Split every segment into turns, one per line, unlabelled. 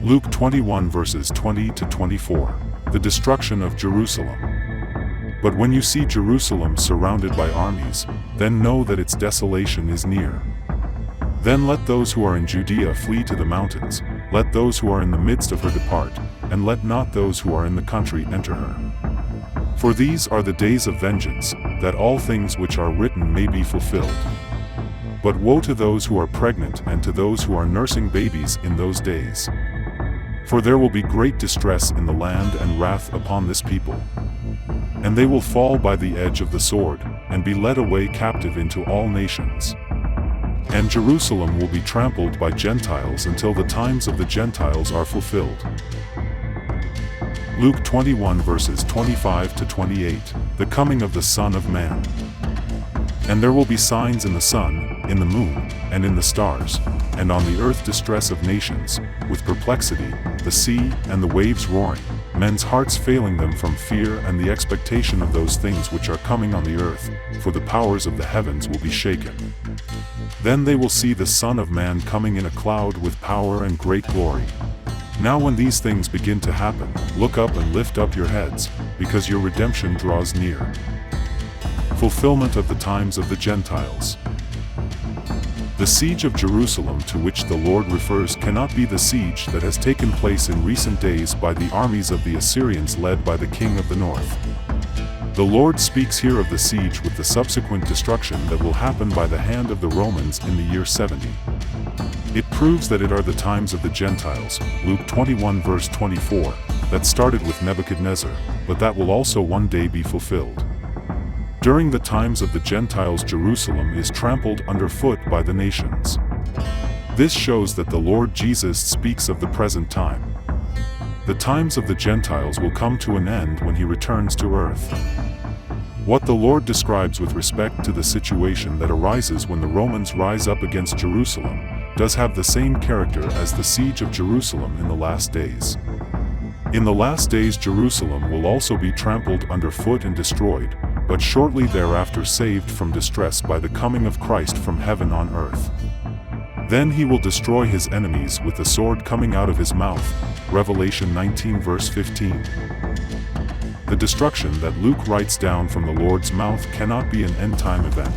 Luke 21 verses 20 to 24. The destruction of Jerusalem. But when you see Jerusalem surrounded by armies, then know that its desolation is near. Then let those who are in Judea flee to the mountains, let those who are in the midst of her depart, and let not those who are in the country enter her. For these are the days of vengeance, that all things which are written may be fulfilled. But woe to those who are pregnant and to those who are nursing babies in those days. For there will be great distress in the land and wrath upon this people. And they will fall by the edge of the sword, and be led away captive into all nations. And Jerusalem will be trampled by Gentiles until the times of the Gentiles are fulfilled. Luke 21 verses 25 to 28. The coming of the Son of Man. And there will be signs in the sun, in the moon, and in the stars, and on the earth distress of nations, with perplexity, the sea and the waves roaring, men's hearts failing them from fear and the expectation of those things which are coming on the earth, for the powers of the heavens will be shaken. Then they will see the Son of Man coming in a cloud with power and great glory. Now when these things begin to happen, look up and lift up your heads, because your redemption draws near. Fulfillment of the times of the Gentiles. The siege of Jerusalem to which the Lord refers cannot be the siege that has taken place in recent days by the armies of the Assyrians led by the king of the north. The Lord speaks here of the siege with the subsequent destruction that will happen by the hand of the Romans in the year 70. It proves that it are the times of the Gentiles, Luke 21 verse 24, that started with Nebuchadnezzar, but that will also one day be fulfilled. During the times of the Gentiles, Jerusalem is trampled underfoot by the nations. This shows that the Lord Jesus speaks of the present time. The times of the Gentiles will come to an end when he returns to earth. What the Lord describes with respect to the situation that arises when the Romans rise up against Jerusalem does have the same character as the siege of Jerusalem in the last days. In the last days, Jerusalem will also be trampled underfoot and destroyed, but shortly thereafter saved from distress by the coming of Christ from heaven on earth. Then he will destroy his enemies with the sword coming out of his mouth, Revelation 19 verse 15. The destruction that Luke writes down from the Lord's mouth cannot be an end-time event.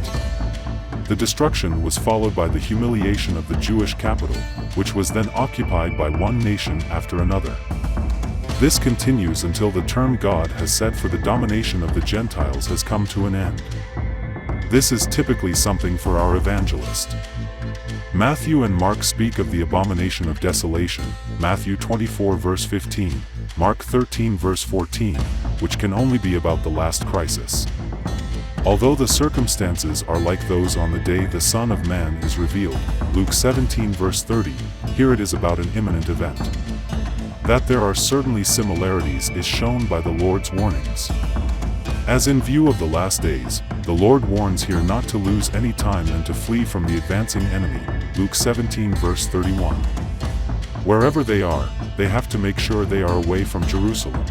The destruction was followed by the humiliation of the Jewish capital, which was then occupied by one nation after another. This continues until the term God has set for the domination of the Gentiles has come to an end. This is typically something for our evangelist. Matthew and Mark speak of the abomination of desolation, Matthew 24 verse 15, Mark 13 verse 14, which can only be about the last crisis. Although the circumstances are like those on the day the Son of Man is revealed, Luke 17 verse 30, here it is about an imminent event. That there are certainly similarities is shown by the Lord's warnings. As in view of the last days, the Lord warns here not to lose any time and to flee from the advancing enemy, Luke 17 verse 31. Wherever they are, they have to make sure they are away from Jerusalem.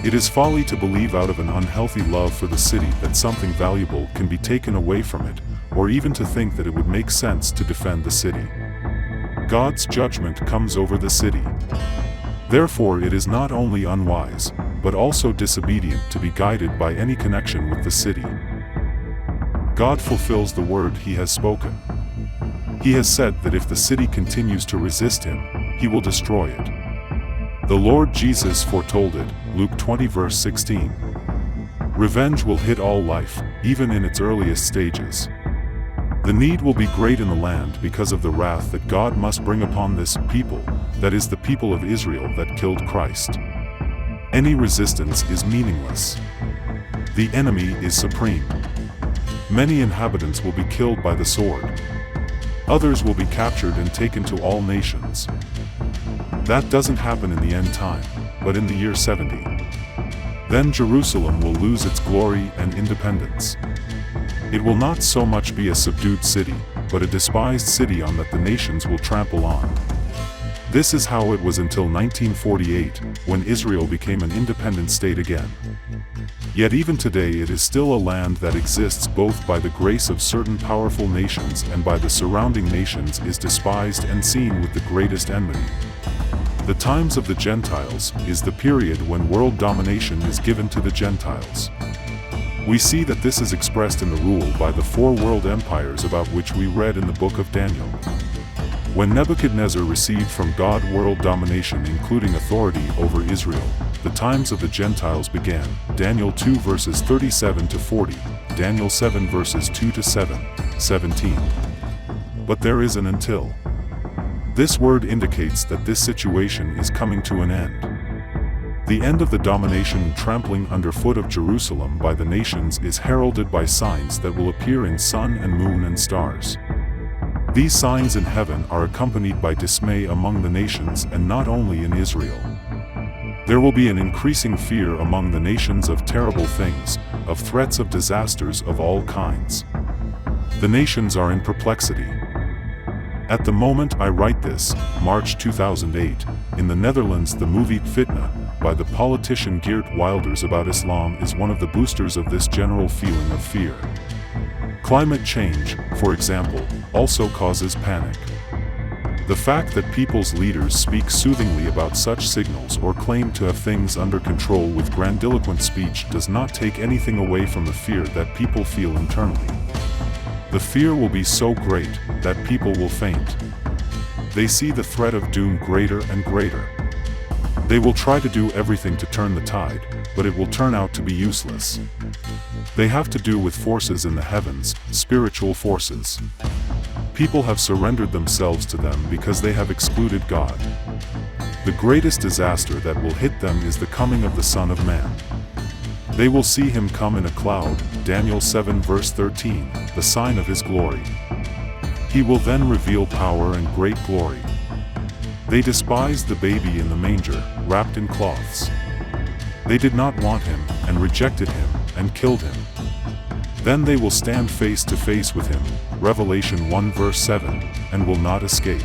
It is folly to believe out of an unhealthy love for the city that something valuable can be taken away from it, or even to think that it would make sense to defend the city. God's judgment comes over the city. Therefore it is not only unwise, but also disobedient to be guided by any connection with the city. God fulfills the word he has spoken. He has said that if the city continues to resist him, he will destroy it. The Lord Jesus foretold it, Luke 20 verse 16. Revenge will hit all life, even in its earliest stages. The need will be great in the land because of the wrath that God must bring upon this people, that is the people of Israel that killed Christ. Any resistance is meaningless. The enemy is supreme. Many inhabitants will be killed by the sword. Others will be captured and taken to all nations. That doesn't happen in the end time, but in the year 70. Then Jerusalem will lose its glory and independence. It will not so much be a subdued city, but a despised city on that the nations will trample on. This is how it was until 1948, when Israel became an independent state again. Yet even today it is still a land that exists both by the grace of certain powerful nations and by the surrounding nations, is despised and seen with the greatest enmity. The times of the Gentiles is the period when world domination is given to the Gentiles. We see that this is expressed in the rule by the four world empires about which we read in the book of Daniel. When Nebuchadnezzar received from God world domination including authority over Israel, the times of the Gentiles began. Daniel 2 verses 37 to 40, Daniel 7 verses 2 to 7, 17. But there is an until. This word indicates that this situation is coming to an end. The end of the domination and trampling underfoot of Jerusalem by the nations is heralded by signs that will appear in sun and moon and stars. These signs in heaven are accompanied by dismay among the nations and not only in Israel. There will be an increasing fear among the nations of terrible things, of threats of disasters of all kinds. The nations are in perplexity. At the moment I write this, March 2008, in the Netherlands the movie Fitna, by the politician Geert Wilders about Islam is one of the boosters of this general feeling of fear. Climate change, for example, also causes panic. The fact that people's leaders speak soothingly about such signals or claim to have things under control with grandiloquent speech does not take anything away from the fear that people feel internally. The fear will be so great that people will faint. They see the threat of doom greater and greater. They will try to do everything to turn the tide, but it will turn out to be useless. They have to do with forces in the heavens, spiritual forces. People have surrendered themselves to them because they have excluded God. The greatest disaster that will hit them is the coming of the Son of Man. They will see him come in a cloud, Daniel 7 verse 13, the sign of his glory. He will then reveal power and great glory. They despised the baby in the manger, wrapped in cloths. They did not want him, and rejected him, and killed him. Then they will stand face to face with him, Revelation 1 verse 7, and will not escape.